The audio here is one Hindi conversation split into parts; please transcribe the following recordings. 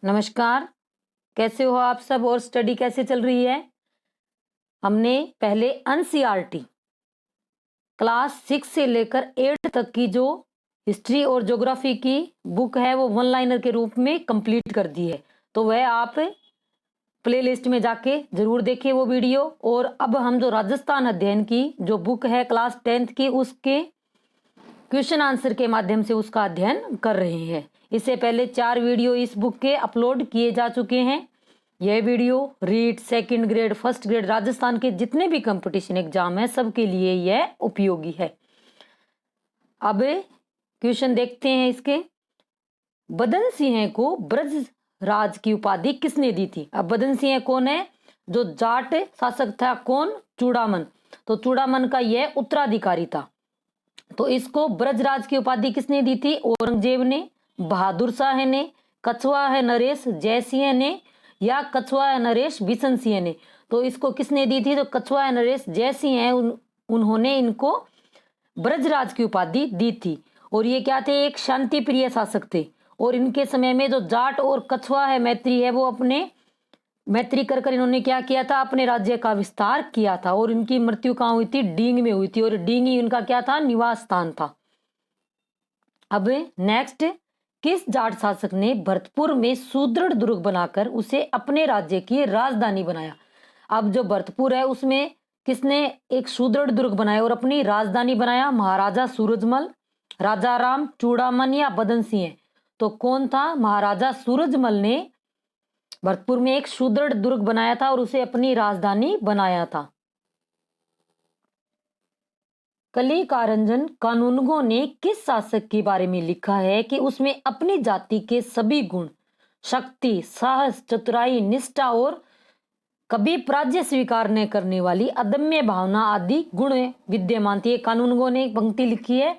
नमस्कार। कैसे हो आप सब और स्टडी कैसे चल रही है? हमने पहले एनसीईआरटी क्लास 6 से लेकर 8 तक की जो हिस्ट्री और ज्योग्राफी की बुक है वो वन लाइनर के रूप में कंप्लीट कर दी है, तो वह आप प्लेलिस्ट में जाके जरूर देखिए वो वीडियो। और अब हम जो राजस्थान अध्ययन की जो बुक है क्लास 10th की, उसके क्वेश्चन आंसर के माध्यम से उसका अध्ययन कर रहे हैं। इससे पहले 4 वीडियो इस बुक के अपलोड किए जा चुके हैं। यह video REET, second grade, first grade, Rajasthan के जितने भी कंपटीशन एग्जाम है सबके लिए यह उपयोगी है। अब क्वेश्चन देखते हैं इसके। बदन सिंह को ब्रज राज की उपाधि किसने दी थी? अब बदन सिंह कौन है? जो जाट शासक था। कौन? चूड़ामन। तो चूड़ामन का यह उत्तराधिकारी था। तो इसको ब्रजराज की उपाधि किसने दी थी? औरंगजेब ने, बहादुर शाह ने, कछुआ है नरेश जयसिंह ने, या कछुआ है नरेश बिशन सिंह ने। तो इसको किसने दी थी? जो कछुआ है नरेश जयसिंह है उन्होंने इनको ब्रजराज की उपाधि दी थी। और ये क्या थे? एक शांति प्रिय शासक थे। और इनके समय में जो जाट और कछुआ है मैत्री है वो अपने मैत्री कर इन्होंने क्या किया था? अपने राज्य का विस्तार किया था। और इनकी मृत्यु कहाँ हुई थी? डींग में हुई थी। और डींग ही इनका क्या था? निवास स्थान था। अब नेक्स्ट, किस जाट शासक ने भरतपुर में सुदृढ़ दुर्ग बनाकर उसे अपने राज्य की राजधानी बनाया? अब जो भरतपुर है उसमें किसने एक सुदृढ़ दुर्ग बनाया और अपनी राजधानी बनाया? महाराजा सूरजमल, राजा राम, चूड़ामन या बदन सिंह। तो कौन था? महाराजा सूरजमल ने भरतपुर में एक सुदृढ़ दुर्ग बनाया था और उसे अपनी राजधानी बनाया था। कलिकारंजन कानूनगो ने किस शासक के बारे में लिखा है कि उसमें अपनी जाति के सभी गुण, शक्ति, साहस, चतुराई, निष्ठा और कभी पराजय स्वीकार न करने वाली अदम्य भावना आदि गुण विद्यमान थे? कानूनगो ने एक पंक्ति लिखी है।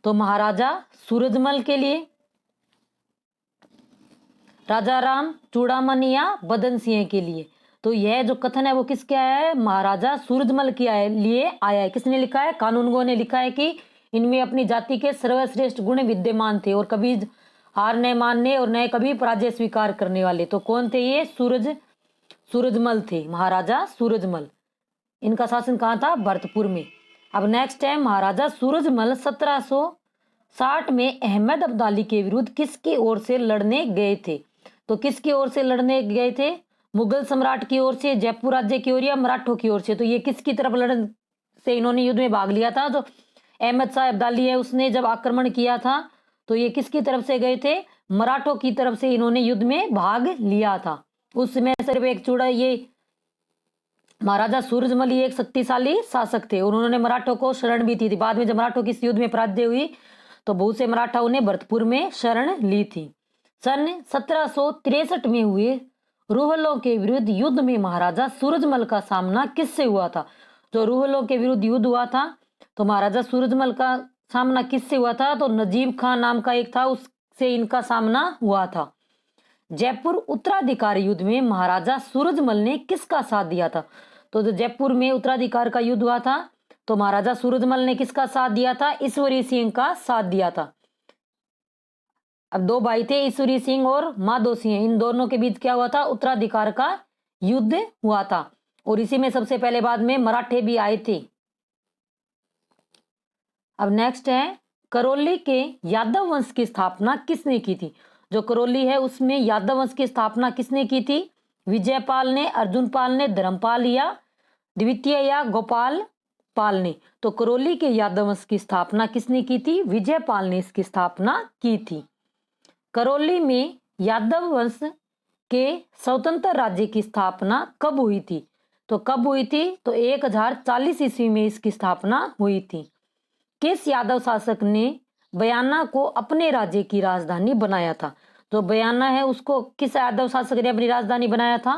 तो महाराजा सूरजमल के लिए, राजा राम, चूड़ामन या बदन सिंह के लिए। तो यह जो कथन है वो किसके आया है? महाराजा सूरजमल के लिए आया है। किसने लिखा है? कानूनगो ने लिखा है कि इनमें अपनी जाति के सर्वश्रेष्ठ गुण विद्यमान थे और कभी हार न मानने और न कभी पराजय स्वीकार करने वाले। तो कौन थे ये? सूरजमल थे, महाराजा सूरजमल। इनका शासन कहाँ था? भरतपुर में। अब नेक्स्ट है, महाराजा सूरजमल 1760 में अहमद अब्दाली के विरुद्ध किसकी ओर से लड़ने गए थे? तो किसकी ओर से लड़ने गए थे? मुगल सम्राट की ओर से, जयपुर राज्य की ओर या मराठों की ओर से? तो ये किसकी तरफ लड़ने से इन्होंने युद्ध में भाग लिया था? जो अहमद शाह अब्दाली है उसने जब आक्रमण किया था तो ये किसकी तरफ से गए थे? मराठों की तरफ से इन्होंने युद्ध में भाग लिया था। उस समय सिर्फ एक चूड़ा ये महाराजा सूरजमल एक शक्तिशाली शासक थे और उन्होंने मराठों को शरण भी दी थी। बाद में जब मराठों की इस युद्ध में पराजय हुई तो बहुत से मराठाओं ने भरतपुर में शरण ली थी। सन 1763 में हुए रोहलों के विरुद्ध युद्ध में महाराजा सूरजमल का सामना किससे हुआ था? जो रोहलों के विरुद्ध युद्ध हुआ था तो महाराजा सूरजमल का सामना किससे हुआ था? तो नजीब खान नाम का एक था, उससे इनका सामना हुआ था। जयपुर उत्तराधिकार युद्ध में महाराजा सूरजमल ने किसका साथ दिया था? तो जो जयपुर में उत्तराधिकार का युद्ध हुआ था तो महाराजा सूरजमल ने किसका साथ दिया था? ईश्वरी सिंह का साथ दिया था। अब दो भाई थे, ईश्वरी सिंह और माधो सिंह, इन दोनों के बीच क्या हुआ था? उत्तराधिकार का युद्ध हुआ था। और इसी में सबसे पहले बाद में मराठे भी आए थे। अब नेक्स्ट है, करौली के यादव वंश की स्थापना किसने की थी? जो करौली है उसमें यादव वंश की स्थापना किसने की थी? विजयपाल ने, अर्जुनपाल ने, धर्मपाल या द्वितीय या गोपाल पाल ने? तो करौली के यादव वंश की स्थापना किसने की थी? विजयपाल ने इसकी स्थापना की थी। करौली में यादव वंश के स्वतंत्र राज्य की स्थापना कब हुई थी? तो कब हुई थी? तो 1040 ईस्वी में इसकी स्थापना हुई थी। किस यादव शासक ने बयाना को अपने राज्य की राजधानी बनाया था? जो बयाना है उसको किस यादव शासक ने अपनी राजधानी बनाया था?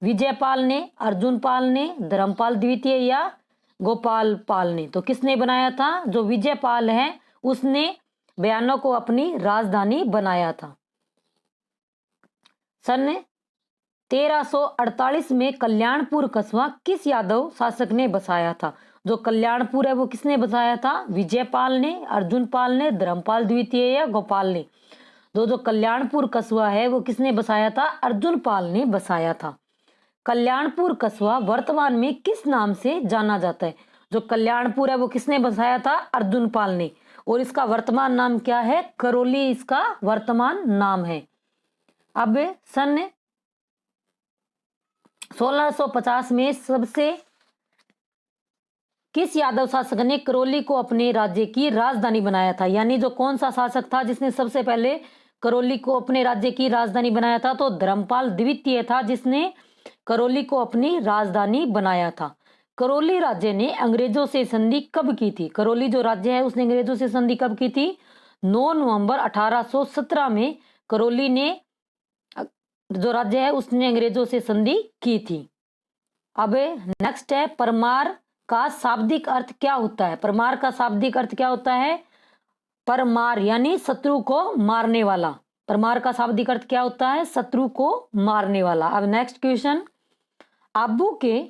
विजयपाल ने, अर्जुनपाल ने, धर्मपाल द्वितीय या गोपाल पाल ने? तो किसने बनाया था? जो विजयपाल है उसने बयाना को अपनी राजधानी बनाया था। सन 1348 में कल्याणपुर कस्बा किस यादव शासक ने बसाया था? जो कल्याणपुर है वो किसने बसाया था? विजयपाल ने, अर्जुनपाल ने, धर्मपाल द्वितीय या गोपाल ने? जो कल्याणपुर कस्बा है वो किसने बसाया था? अर्जुन पाल ने बसाया था। कल्याणपुर कस्बा वर्तमान में किस नाम से जाना जाता है? जो कल्याणपुर है वो किसने बसाया था? अर्जुन पाल ने। और इसका वर्तमान नाम क्या है? करौली इसका वर्तमान नाम है। अब सन 1650 में सबसे किस यादव शासक ने करौली को अपने राज्य की राजधानी बनाया था? यानी जो कौन सा शासक था जिसने सबसे पहले करौली को अपने राज्य की राजधानी बनाया था? तो धर्मपाल द्वितीय था जिसने करौली को अपनी राजधानी बनाया था। करौली राज्य ने अंग्रेजों से संधि कब की थी? करौली जो राज्य है उसने अंग्रेजों से संधि कब की थी? 9 नवंबर 1817 में करौली ने जो राज्य है उसने अंग्रेजों से संधि की थी। अब नेक्स्ट है, परमार का शाब्दिक अर्थ क्या होता है? परमार का शाब्दिक अर्थ क्या होता है? परमार यानी शत्रु को मारने वाला। परमार का शाब्दिक अर्थ क्या होता है? शत्रु को मारने वाला। अब नेक्स्ट क्वेश्चन, आबू के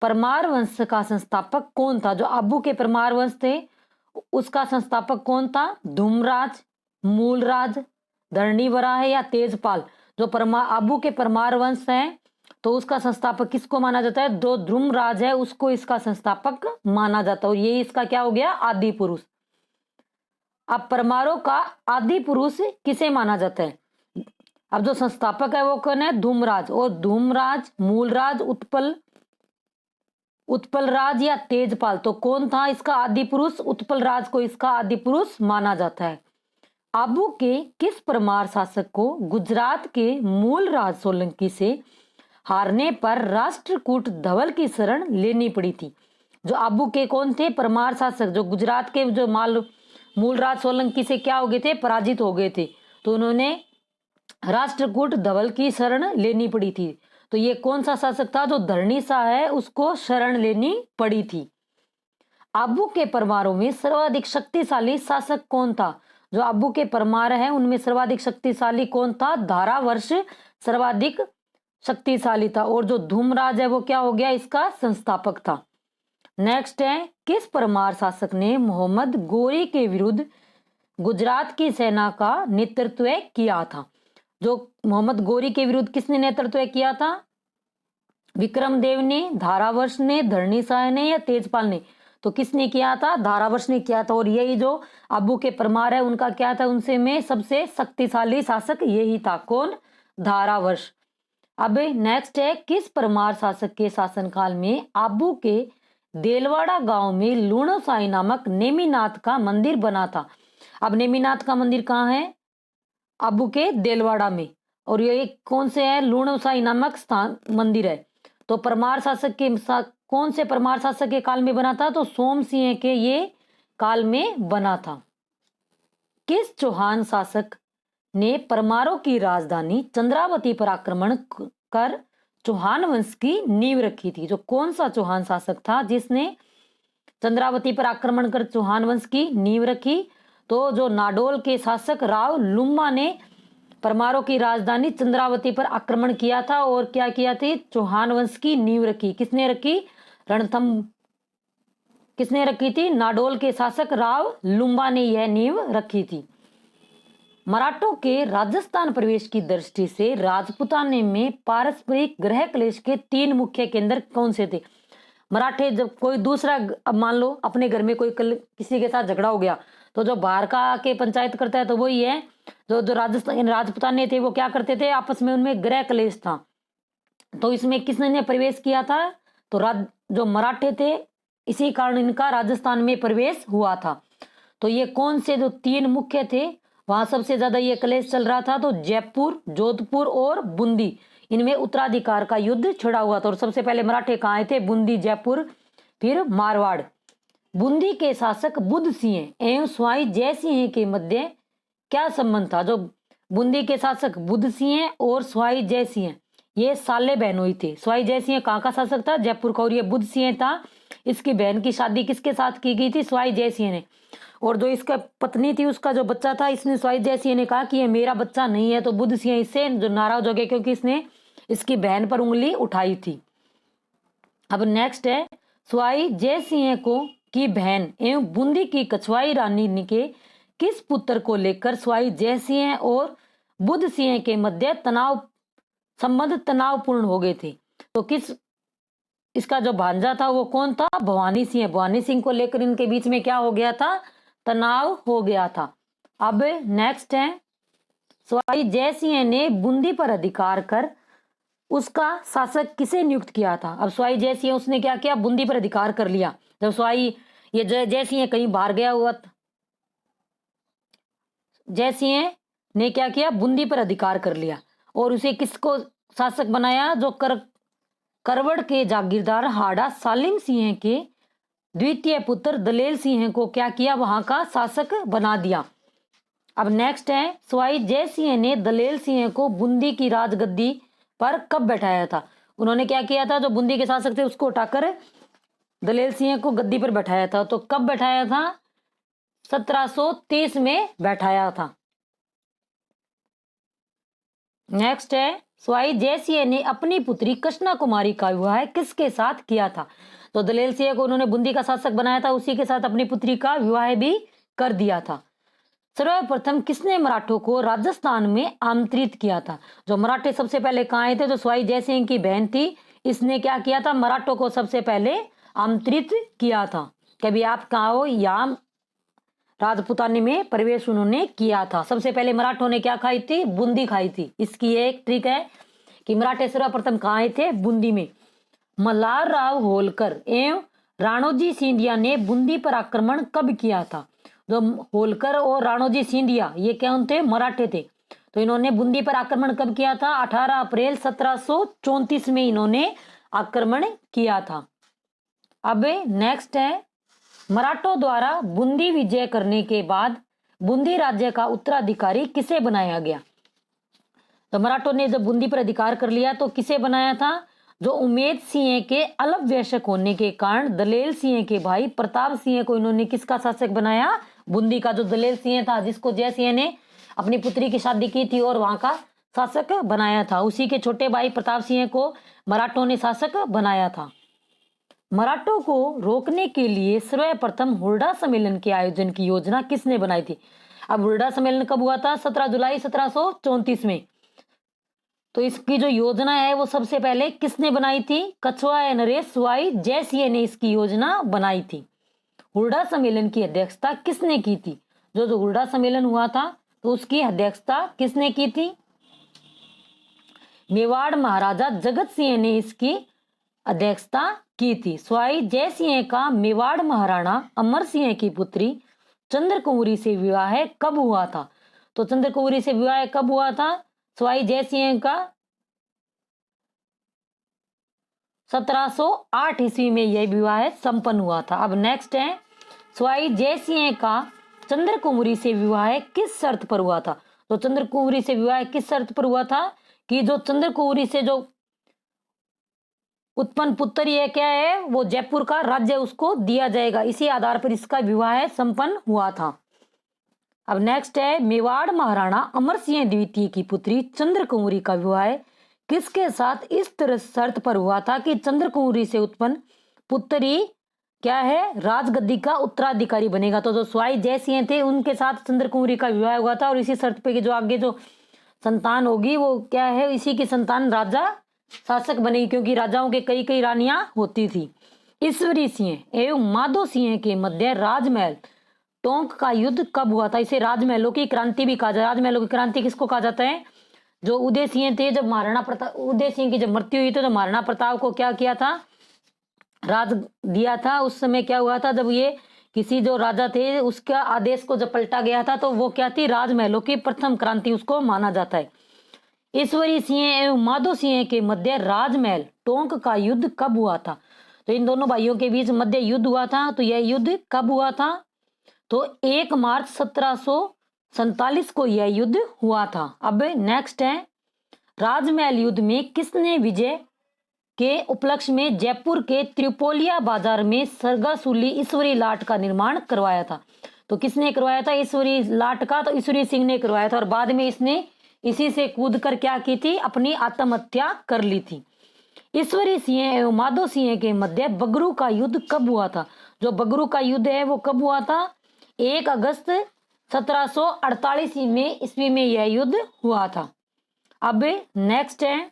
परमार वंश का संस्थापक कौन था? जो आबू के परमार वंश थे उसका संस्थापक कौन था? धूमराज, मूलराज, धरणीवराह या तेजपाल? जो आबू के परमार वंश है तो उसका संस्थापक किसको माना जाता है? जो ध्रुमराज है उसको इसका संस्थापक माना जाता है और ये इसका क्या हो गया? आदि पुरुष। अब परमारों का आदि पुरुष किसे माना जाता है? अब जो संस्थापक है वो कौन है? धूमराज। और धूमराज, मूलराज, उत्पल राज या तेजपाल? तो कौन था इसका आदि पुरुष? उत्पल राज को इसका आदि पुरुष माना जाता है। आबू के किस परमार शासक को गुजरात के मूलराज सोलंकी से हारने पर राष्ट्रकूट धवल की शरण लेनी पड़ी थी? जो आबू के कौन थे? परमार शासक जो गुजरात के जो मूलराज सोलंकी से क्या हो गए थे? पराजित हो गए थे, तो उन्होंने राष्ट्रकूट धवल की शरण लेनी पड़ी थी। तो ये कौन सा शासक था? जो धरणी शाह है उसको शरण लेनी पड़ी थी। आबू के परमारों में सर्वाधिक शक्तिशाली शासक कौन था? जो आबू के परमार है उनमें सर्वाधिक शक्तिशाली कौन था? धारावर्ष सर्वाधिक शक्तिशाली था। और जो धूमराज है वो क्या हो गया? इसका संस्थापक था। नेक्स्ट है, किस परमार शासक ने मोहम्मद गोरी के विरुद्ध गुजरात की सेना का नेतृत्व किया था? जो मोहम्मद गोरी के विरुद्ध किसने नेतृत्व किया था? विक्रमदेव ने, धारावर्ष ने, धरणी शाह ने या तेजपाल ने? तो किसने किया था? धारावर्ष ने किया था। और यही जो आबू के परमार है उनका क्या था? उनसे में सबसे शक्तिशाली शासक यही था। कौन? धारावर्ष। अब नेक्स्ट है, किस परमार शासक के शासनकाल में आबू के देलवाड़ा गांव में लूणोसाई नामक नेमिनाथ का मंदिर बना था? अब नेमिनाथ का मंदिर कहाँ है? आबू के देलवाड़ा में। और ये कौन से है? लूणोसाई नामक स्थान मंदिर है। तो परमार शासक के कौन से परमार शासक के काल में बना था? तो सोम सिंह के ये काल में बना था। किस चौहान शासक ने परमारों की राजधानी चंद्रावती पर आक्रमण कर चौहान वंश की नींव रखी थी? जो कौन सा चौहान शासक था जिसने चंद्रावती पर आक्रमण कर चौहान वंश की नींव रखी? तो जो नाडोल के शासक राव लुम्बा ने परमारों की राजधानी चंद्रावती पर आक्रमण किया था और क्या किया थी? चौहान वंश की नींव रखी। किसने रखी? रणथंभ किसने रखी थी? नाडोल के शासक राव लुम्बा ने यह नींव रखी थी। मराठों के राजस्थान प्रवेश की दृष्टि से राजपुताने में पारस्परिक ग्रह क्लेश के 3 मुख्य केंद्र कौन से थे? मराठे जब कोई दूसरा, अब मान लो अपने घर में कोई किसी के साथ झगड़ा हो गया तो जो बाहर का आके पंचायत करता है तो वही है। जो राजस्थान राजपुताने थे वो क्या करते थे? आपस में उनमें ग्रह क्लेश था। तो इसमें किसने प्रवेश किया था? तो जो मराठे थे, इसी कारण इनका राजस्थान में प्रवेश हुआ था। तो ये कौन से जो 3 मुख्य थे वहां सबसे ज्यादा ये क्लेश चल रहा था? तो जयपुर, जोधपुर और बूंदी, इनमें उत्तराधिकार का युद्ध छिड़ा हुआ था। और सबसे पहले मराठे कहाँ आए थे? बूंदी, जयपुर, फिर मारवाड़। बूंदी के शासक बुद्ध सिंह एवं स्वाई जय सिंह के मध्य क्या संबंध था? जो बूंदी के शासक बुद्ध सिंह और स्वाई जय सिंह ये साले बहनोई थे। स्वाई जय सिंह कहाँ का शासक था? जयपुर का। और ये बुद्ध सिंह था, इसकी बहन की शादी किसके साथ की गई थी? स्वाई जय सिंह ने। और जो इसका पत्नी थी उसका जो बच्चा था, इसने स्वाई जय सिंह ने कहा कि ये मेरा बच्चा नहीं है। तो बुद्ध सिंह इससे जो नाराज हो गए क्योंकि इसने इसकी बहन पर उंगली उठाई थी। अब नेक्स्ट है, स्वाई जय सिंह को की बहन एवं बूंदी की कछवाई रानी के किस पुत्र को लेकर स्वाई जय सिंह और बुद्ध सिंह के मध्य संबंध तनावपूर्ण हो गए थे। तो इसका जो भांजा था वो कौन था? भवानी सिंह। भवानी सिंह को लेकर इनके बीच में क्या हो गया था? तनाव हो गया था। अब नेक्स्ट है, सवाई जय सिंह ने बूंदी पर अधिकार कर उसका शासक किसे नियुक्त किया था? अब सवाई जय सिंह उसने क्या किया? बूंदी पर अधिकार कर लिया। जब सवाई ये जय सिंह कहीं बाहर गया हुआ जय सिंह ने क्या किया? बूंदी पर अधिकार कर लिया और उसे किसको शासक बनाया? जो करवड़ के जागीरदार हाड़ा सालिम सिंह के द्वितीय पुत्र दलेल सिंह को क्या किया? वहां का शासक बना दिया। अब नेक्स्ट है, सवाई जय सिंह ने दलेल सिंह को बूंदी की राजगद्दी पर कब बैठाया था? उन्होंने क्या किया था? जो बूंदी के शासक थे उसको उठाकर दलेल सिंह को गद्दी पर बैठाया था। तो कब बैठाया था? 1730 में बैठाया था। नेक्स्ट है, सवाई जय सिंह ने अपनी पुत्री कृष्णा कुमारी का विवाह किसके साथ किया था? तो दलेल सिंह को उन्होंने बूंदी का शासक बनाया था, उसी के साथ अपनी पुत्री का विवाह भी कर दिया था। सर्वप्रथम किसने मराठों को राजस्थान में आमंत्रित किया था? जो मराठे सबसे पहले कहाँ आए थे? जो सवाई जय सिंह की बहन थी, इसने क्या किया था? मराठों को सबसे पहले आमंत्रित किया था। कभी आप कहाँ हो? यहाँ राजपुतानी में प्रवेश उन्होंने किया था। सबसे पहले मराठों ने क्या खाई थी? बूंदी खाई थी। इसकी एक ट्रिक है कि मराठे सर्वप्रथम कहाँ आए थे? बूंदी में। मल्हार राव होलकर एवं राणोजी सिंधिया ने बूंदी पर आक्रमण कब किया था? जो होलकर और राणोजी सिंधिया ये कौन थे? मराठे थे। तो इन्होंने बूंदी पर आक्रमण कब किया था? 18 अप्रैल 1734 में इन्होंने आक्रमण किया था। अब नेक्स्ट है, मराठों द्वारा बूंदी विजय करने के बाद बूंदी राज्य का उत्तराधिकारी किसे बनाया गया? तो मराठों ने जब बूंदी पर अधिकार कर लिया तो किसे बनाया था? जो उमेद सिंह के अल्पवयस्क होने के कारण दलेल सिंह के भाई प्रताप सिंह को इन्होंने किसका शासक बनाया? बूंदी का। जो दलेल सिंह था जिसको जय सिंह ने अपनी पुत्री की शादी की थी और वहां का शासक बनाया था, उसी के छोटे भाई प्रताप सिंह को मराठों ने शासक बनाया था। मराठों को रोकने के लिए सर्वप्रथम हुरडा सम्मेलन के आयोजन की योजना किसने बनाई थी? अब हुरडा सम्मेलन कब हुआ था? 17 जुलाई 1734 में। तो इसकी जो योजना है वो सबसे पहले किसने बनाई थी? कछुआ नरेश सवाई जय सिंह ने इसकी योजना बनाई थी। हुरडा सम्मेलन की अध्यक्षता किसने की थी? जो हुरडा सम्मेलन हुआ था तो उसकी अध्यक्षता किसने की थी? मेवाड़ महाराजा जगत सिंह ने इसकी अध्यक्षता की थी। सवाई जय सिंह का मेवाड़ महाराणा अमर सिंह की पुत्री चंद्रकुंवरी से विवाह कब हुआ था? तो चंद्रकुंवरी से विवाह कब हुआ था? सवाई जय सिंह का 1708 ईस्वी में यह विवाह संपन्न हुआ था। अब नेक्स्ट है, सवाई जय सिंह का चंद्रकुंवरी से विवाह किस शर्त पर हुआ था? तो चंद्रकुंवरी से विवाह किस शर्त पर हुआ था? कि जो चंद्रकुंवरी से जो उत्पन्न पुत्र ये क्या है? वो जयपुर का राज्य उसको दिया जाएगा। इसी आधार पर इसका विवाह संपन्न हुआ था। अब नेक्स्ट है, मेवाड़ महाराणा अमर सिंह द्वितीय की पुत्री चंद्रकुंवरी का विवाह किसके साथ इस तरह शर्त पर हुआ था कि चंद्रकुंवरी से उत्पन्न पुत्र ही क्या है? राजगद्दी का उत्तराधिकारी बनेगा। तो जो सवाई जय सिंह थे उनके साथ चंद्रकुंवरी का विवाह हुआ था और इसी शर्त पे कि जो आगे जो संतान होगी वो क्या है? इसी की संतान राजा शासक बनेगी, क्योंकि राजाओं के कई कई रानियां होती थी। ईश्वरी सिंह एवं माधो सिंह के मध्य राजमहल टोंक का युद्ध कब हुआ था? इसे राजमहलों की क्रांति भी कहा जाता है। राजमहलों की क्रांति किसको कहा जाता है? जो उदय सिंह थे, जब महाराणा प्रताप उदय सिंह की जब मृत्यु हुई थी तो महाराणा प्रताप को क्या किया था? राज दिया था। उस समय क्या हुआ था? जब ये किसी जो राजा थे उसका आदेश को जब पलटा गया था तो वो क्या थी? राजमहलों की प्रथम क्रांति उसको माना जाता है। ईश्वरी सिंह एवं माधो सिंह के मध्य राजमहल टोंक का युद्ध कब हुआ था? तो इन दोनों भाइयों के बीच मध्य युद्ध हुआ था। तो यह युद्ध कब हुआ था? तो 1 मार्च 1747 को यह युद्ध हुआ था। अब नेक्स्ट है, राजमहल युद्ध में किसने विजय के उपलक्ष्य में जयपुर के त्रिपोलिया बाजार में सरगासूली ईश्वरी लाट का निर्माण करवाया था? तो किसने करवाया था ईश्वरी लाट का? तो ईश्वरी सिंह ने करवाया था और बाद में इसने इसी से कूद कर क्या की थी? अपनी आत्महत्या कर ली थी। ईश्वरी सिंह एवं माधो सिंह के मध्य बगरू का युद्ध कब हुआ था? जो बगरू का युद्ध है वो कब हुआ था? 1 अगस्त 1748 में ईस्वी में यह युद्ध हुआ था। अब नेक्स्ट है,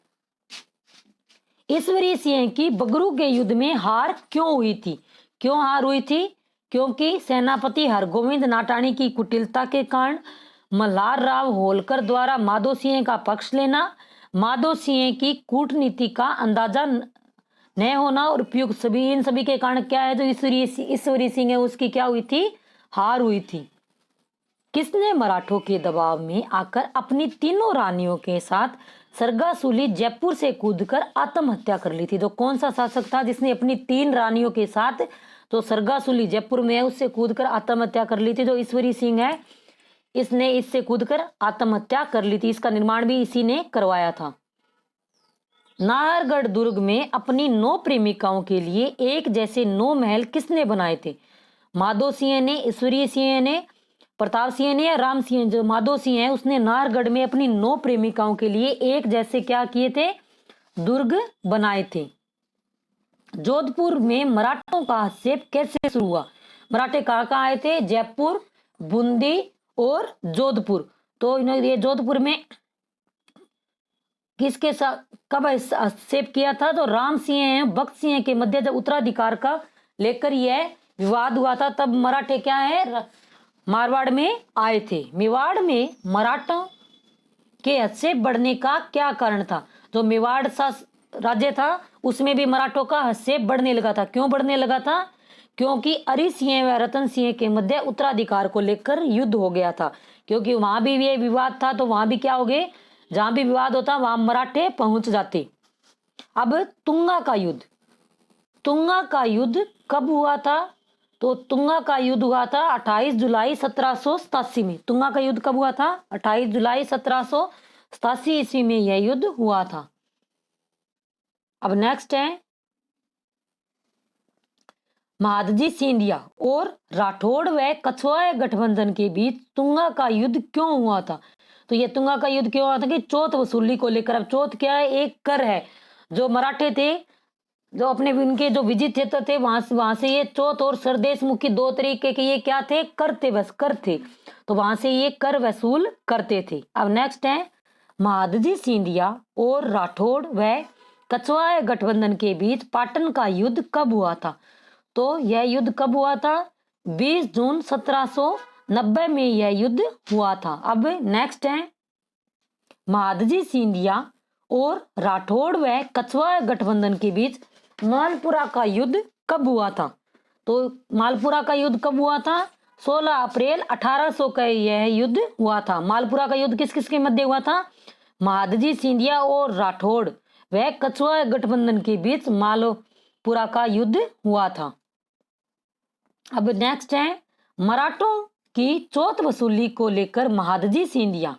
ईश्वरीय सिंह की बगरू के युद्ध में हार क्यों हुई थी? क्यों हार हुई थी? क्योंकि सेनापति हरगोविंद नाटाणी की कुटिलता के कारण, मल्हार राव होलकर द्वारा माधो सिंह का पक्ष लेना, माधो सिंह की कूटनीति का अंदाजा न होना और उपयुक्त सभी, इन सभी के कारण क्या है, जो ईश्वरीय सिंह है उसकी क्या हुई थी? हार हुई थी। किसने मराठों के दबाव में आकर अपनी तीनों रानियों के साथ सरगासुली जयपुर से कूदकर आत्महत्या कर ली थी? तो कौन सा शासक था जिसने अपनी 3 रानियों के साथ तो सरगासुली जयपुर में है उससे कूदकर आत्महत्या कर ली थी? जो ईश्वरी सिंह है इसने इससे कूदकर आत्महत्या कर ली थी। इसका निर्माण भी इसी ने करवाया था। नाहरगढ़ दुर्ग में अपनी 9 प्रेमिकाओं के लिए एक जैसे 9 महल किसने बनाए थे? माधो सिंह ने, ईश्वरीय सिंह ने, प्रताप सिंह ने या राम सिंह? जो माधो सिंह है उसने नाहरगढ़ में अपनी 9 प्रेमिकाओं के लिए एक जैसे क्या किए थे? दुर्ग बनाए थे। जोधपुर में मराठों का हस्तक्षेप कैसे शुरू हुआ? मराठे कहाँ कहाँ आए थे? जयपुर, बूंदी और जोधपुर। तो इन्होंने ये जोधपुर में किसके साथ कब हस्तक्षेप किया था? तो राम सिंह एवं भक्त सिंह के मध्य जब उत्तराधिकार का लेकर यह विवाद हुआ था तब मराठे क्या है, मारवाड़ में आए थे। मेवाड़ में मराठों के हस्तक्षेप बढ़ने का क्या कारण था? जो मेवाड़ सा राज्य था उसमें भी मराठों का हस्तक्षेप बढ़ने लगा था। क्यों बढ़ने लगा था? क्योंकि अरि सिंह व रतन सिंह के मध्य उत्तराधिकार को लेकर युद्ध हो गया था। क्योंकि वहां भी ये विवाद था तो वहां भी क्या हो गए, जहां भी विवाद होता वहां मराठे पहुंच जाते। अब तुंगा का युद्ध, तुंगा का युद्ध कब हुआ था? तो तुंगा का युद्ध हुआ था 28 जुलाई 1787 में। तुंगा का युद्ध कब हुआ था? 28 जुलाई 1787 ईस्वी में यह युद्ध हुआ था। अब नेक्स्ट है, महादजी सिंधिया और राठौड़ व कछवाहा गठबंधन के बीच तुंगा का युद्ध क्यों हुआ था? तो ये तुंगा का युद्ध क्यों हुआ था? कि चौथ वसूली को लेकर। अब चौथ क्या है? एक कर है। जो मराठे थे जो अपने इनके जो विजित थे वहां से ये चौथ और सरदेश मुखी 2 तरीके के ये क्या थे? कर थे, बस कर थे। तो वहां से ये कर वसूल करते थे। अब नेक्स्ट है, महादजी सिंधिया और राठौड़ व कछवाहा गठबंधन के बीच पाटन का युद्ध कब हुआ था? तो यह युद्ध कब हुआ था? 20 जून 1790 में यह युद्ध हुआ था। अब नेक्स्ट है, महादजी सिंधिया और राठौड़ व कछवाहा गठबंधन के बीच मालपुरा का युद्ध कब हुआ था? तो मालपुरा का युद्ध कब हुआ था? 16 अप्रैल 1800 का यह युद्ध हुआ था। मालपुरा का युद्ध किस किस के मध्य हुआ था? महादजी सिंधिया और राठौड़ व कछवाहा गठबंधन के बीच मालपुरा का युद्ध हुआ था। अब नेक्स्ट है, मराठों की चौथ वसूली को लेकर महादजी सिंधिया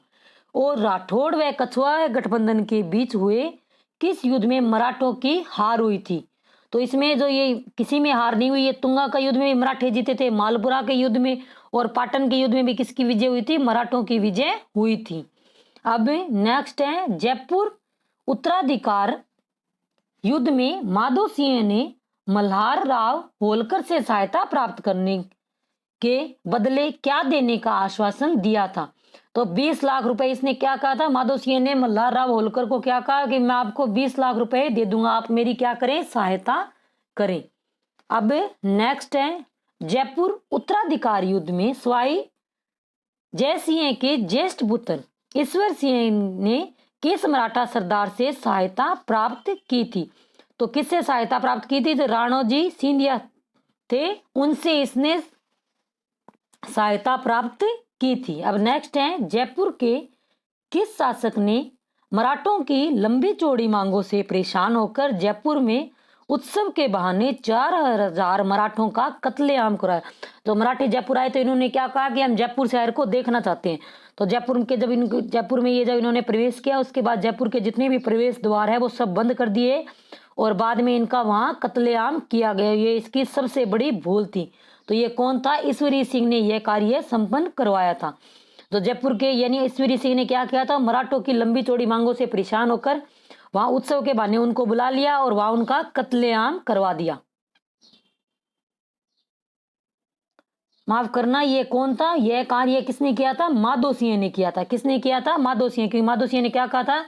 और राठौड़ व कछवाहा गठबंधन के बीच हुए किस युद्ध में मराठों की हार हुई थी? तो इसमें जो ये किसी में हार नहीं हुई, ये तुंगा का युद्ध में मराठे जीते थे, मालपुरा के युद्ध में और पाटन के युद्ध में भी किसकी विजय हुई थी? मराठों की विजय हुई थी। अब नेक्स्ट है, जयपुर उत्तराधिकार युद्ध में माधो सिंह ने मल्हार राव होलकर से सहायता प्राप्त करने के बदले क्या देने का आश्वासन दिया था? तो 20 लाख रुपए इसने क्या कहा था? माधो सिंह ने मल्हार राव होलकर को क्या कहा कि मैं आपको 20 लाख रुपए दे दूंगा, आप मेरी क्या करें? सहायता करें। अब नेक्स्ट है, जयपुर उत्तराधिकार युद्ध में सवाई जय सिंह के ज्येष्ठ पुत्र ईश्वर सिंह ने किस मराठा सरदार से सहायता प्राप्त की थी? तो किससे सहायता प्राप्त की थी? तो राणोजी सिंधिया थे, उनसे इसने सहायता प्राप्त की थी। अब नेक्स्ट है, जयपुर के किस शासक ने मराठों की लंबी चौड़ी मांगों से परेशान होकर जयपुर में उत्सव के बहाने 4000 मराठों का कत्लेआम कराया? तो मराठी जयपुर आए तो इन्होंने क्या कहा कि हम जयपुर शहर को देखना चाहते हैं। तो जयपुर के जब जयपुर में ये जब इन्होंने प्रवेश किया उसके बाद जयपुर के जितने भी प्रवेश द्वार है वो सब बंद कर दिए और बाद में इनका वहां कत्लेआम किया गया। ये इसकी सबसे बड़ी भूल थी। तो ये कौन था? ईश्वरी सिंह ने यह कार्य संपन्न करवाया था। तो जयपुर के यानी ईश्वरी सिंह ने क्या किया था? मराठों की लंबी चौड़ी मांगों से परेशान होकर वहां उत्सव के बहाने उनको बुला लिया और वहां उनका कत्लेआम करवा दिया। माफ करना, ये कौन था? यह कार्य किसने किया था? माधो सिंह ने किया था। किसने किया था? माधो सिंह। क्योंकि माधो सिंह ने क्या कहा था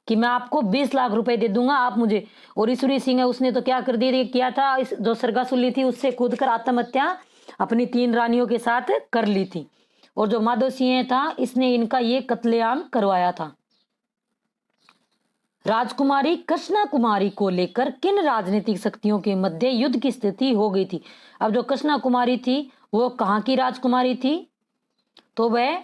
कि मैं आपको 20 लाख रुपए दे दूंगा, आप मुझे। और ईश्वरी सिंह है, उसने तो क्या कर दिया, किया था, इस जो सरगासुली थी उससे कूद कर आत्महत्या अपनी 3 रानियों के साथ कर ली थी। और जो माधो सिंह था, इसने इनका ये कत्लेआम करवाया था। राजकुमारी कृष्णा कुमारी को लेकर किन राजनीतिक शक्तियों के मध्य युद्ध की स्थिति हो गई थी? अब जो कृष्णा कुमारी थी वो कहाँ की राजकुमारी थी? तो वह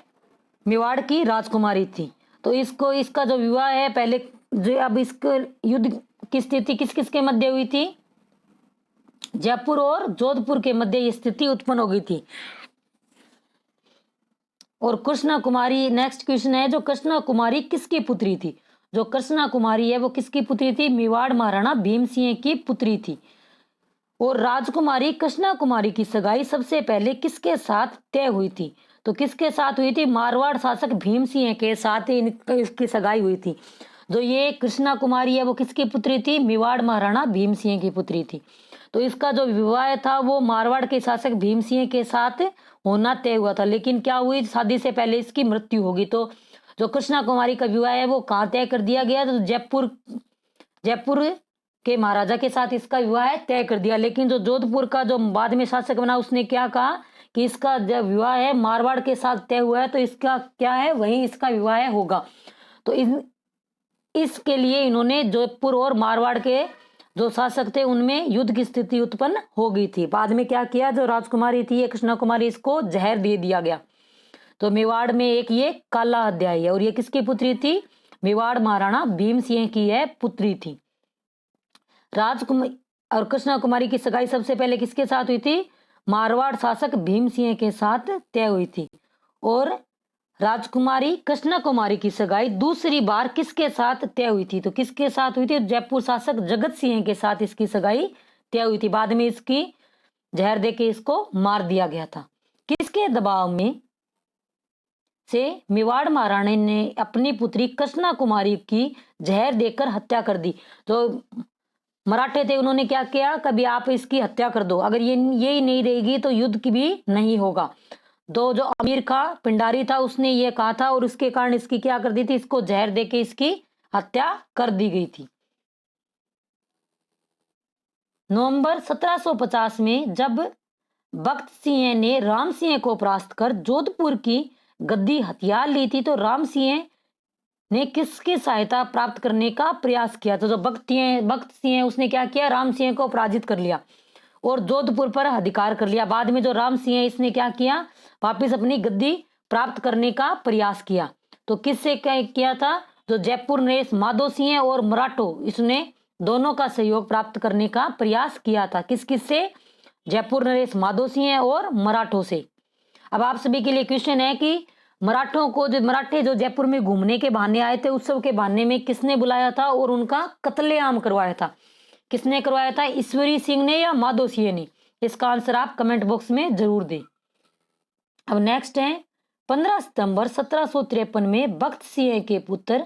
मेवाड़ की राजकुमारी थी। तो इसका जो विवाह है पहले जो, अब इसको युद्ध की स्थिति किस किस के मध्य हुई थी? जयपुर और जोधपुर के मध्य ये स्थिति उत्पन्न हो गई थी। और कृष्णा कुमारी, नेक्स्ट क्वेश्चन है, जो कृष्णा कुमारी किसकी पुत्री थी? जो कृष्णा कुमारी है वो किसकी पुत्री थी? मेवाड़ महाराणा भीम सिंह की पुत्री थी। और राजकुमारी कृष्णा कुमारी की सगाई सबसे पहले किसके साथ तय हुई थी? तो किसके साथ हुई थी? मारवाड़ शासक भीम सिंह के साथ ही इसकी सगाई हुई थी। जो ये कृष्णा कुमारी है वो किसकी पुत्री थी? मेवाड़ महाराणा भीम सिंह की पुत्री थी। तो इसका जो विवाह था वो मारवाड़ के शासक भीम सिंह के साथ होना तय हुआ था, लेकिन क्या हुई, शादी से पहले इसकी मृत्यु होगी। तो जो कृष्णा कुमारी का विवाह है वो कहाँ तय कर दिया गया? तो जयपुर के महाराजा के साथ इसका विवाह तय कर दिया। लेकिन जो जोधपुर का जो बाद में शासक बना उसने क्या कहा कि इसका जब विवाह है मारवाड़ के साथ तय हुआ है तो इसका क्या है, वहीं इसका विवाह होगा। तो इसके लिए इन्होंने जोधपुर और मारवाड़ के जो शासक थे उनमें युद्ध की स्थिति उत्पन्न हो गई थी। बाद में क्या किया, जो राजकुमारी थी ये कृष्णा कुमारी, इसको जहर दे दिया गया। तो मेवाड़ में एक ये काला अध्याय है। और ये किसकी पुत्री थी? मेवाड़ महाराणा भीम सिंह की यह पुत्री थी। राजकुमारी और कृष्णा कुमारी की सगाई सबसे पहले किसके साथ हुई थी? मारवाड़ शासक भीम सिंह के साथ तय हुई थी। और राजकुमारी कृष्णा कुमारी की सगाई दूसरी बार किसके साथ तय हुई थी? तो किसके साथ हुई थी? जयपुर शासक जगत सिंह के साथ इसकी सगाई तय हुई थी। बाद में इसकी जहर देके इसको मार दिया गया था। किसके दबाव में से मेवाड़ महाराणी ने अपनी पुत्री कृष्णा कुमारी की जहर देकर हत्या कर दी? जो मराठे थे उन्होंने क्या किया, कभी आप इसकी हत्या कर दो, अगर ये नहीं रहेगी तो युद्ध की भी नहीं होगा। जो अमीर का पिंडारी था उसने ये कहा था और उसके कारण इसकी क्या कर दी थी, इसको जहर देके इसकी हत्या कर दी गई थी। नवंबर 1750 में जब भक्त सिंह ने राम सिंह को परास्त कर जोधपुर की गद्दी हथियार ली थी तो राम सिंह ने किसकी सहायता प्राप्त करने का प्रयास किया? तो जो भक्त सिंह उसने क्या किया, राम सिंह को पराजित कर लिया और जोधपुर पर अधिकार कर लिया। बाद में जो राम सिंह है इसने क्या किया, वापिस अपनी गद्दी प्राप्त करने का प्रयास किया। तो किससे किया था? जो जयपुर नरेश माधो सिंह और मराठो, इसने दोनों का सहयोग प्राप्त करने का प्रयास किया था। किस किस से? जयपुर नरेश माधो सिंह और मराठों से। अब आप सभी के लिए क्वेश्चन है कि मराठे जो जयपुर में घूमने के बहाने आए थे, उत्सव के बहाने में किसने बुलाया था और उनका कत्लेआम करवाया था? किसने करवाया था, ईश्वरी सिंह ने या माधो सिंह ने? इसका आंसर आप कमेंट बॉक्स में जरूर दें। अब नेक्स्ट है 15 सितंबर 1753 में भक्त सिंह के पुत्र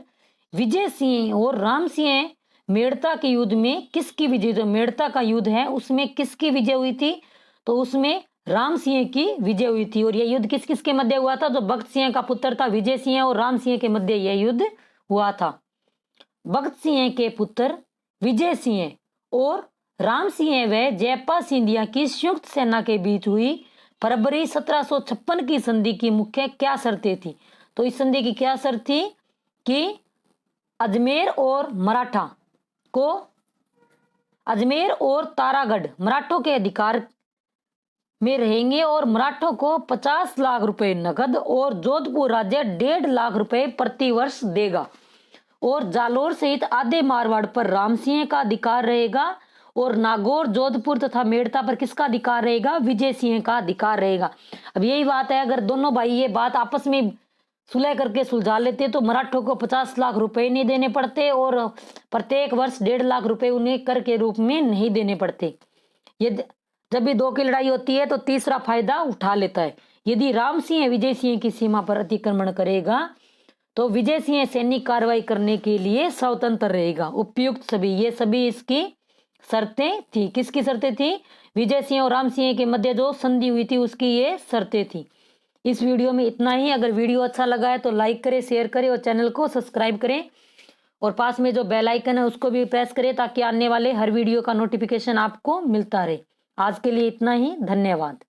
विजय सिंह और राम सिंह मेड़ता के युद्ध में किसकी विजय, जो मेड़ता का युद्ध है उसमें किसकी विजय हुई थी? तो उसमें राम सिंह की विजय हुई थी। और यह युद्ध किस किस के मध्य हुआ था? जो भक्त सिंह का पुत्र था विजय सिंह और राम सिंह के मध्य यह युद्ध हुआ था। भक्त सिंह के पुत्र विजय सिंह और राम सिंह व जयपाल सिंधिया की संयुक्त सेना के बीच हुई फरवरी 1756 की संधि की मुख्य क्या शर्तें थी? तो इस संधि की क्या शर्त थी कि अजमेर और तारागढ़ मराठों के अधिकार में रहेंगे और मराठों को 50 लाख रुपए नगद और जोधपुर राज्य 1.5 लाख रुपए प्रति वर्ष देगा। और जालोर सहित आधे मारवाड़ पर राम सिंह का अधिकार रहेगा और नागौर, जोधपुर तथा मेड़ता पर किसका अधिकार रहेगा? विजय सिंह का अधिकार रहेगा। अब यही बात है, अगर दोनों भाई ये बात आपस में सुलह करके सुलझा लेते तो मराठों को 50 लाख रुपए नहीं देने पड़ते और प्रत्येक वर्ष 1.5 लाख रुपए उन्हें कर के रूप में नहीं देने पड़ते। ये जब भी दो की लड़ाई होती है तो तीसरा फायदा उठा लेता है। यदि राम सिंह विजय सिंह की सीमा पर अतिक्रमण करेगा तो विजय सिंह सैनिक कार्रवाई करने के लिए स्वतंत्र रहेगा। उपयुक्त सभी, ये सभी इसकी शर्तें थी। किसकी शर्तें थी? विजय सिंह और राम सिंह के मध्य जो संधि हुई थी उसकी ये शर्तें थी। इस वीडियो में इतना ही। अगर वीडियो अच्छा लगा है तो लाइक करें, शेयर करें और चैनल को सब्सक्राइब करें और पास में जो बेल आइकन है उसको भी प्रेस करें ताकि आने वाले हर वीडियो का नोटिफिकेशन आपको मिलता रहे। आज के लिए इतना ही। धन्यवाद।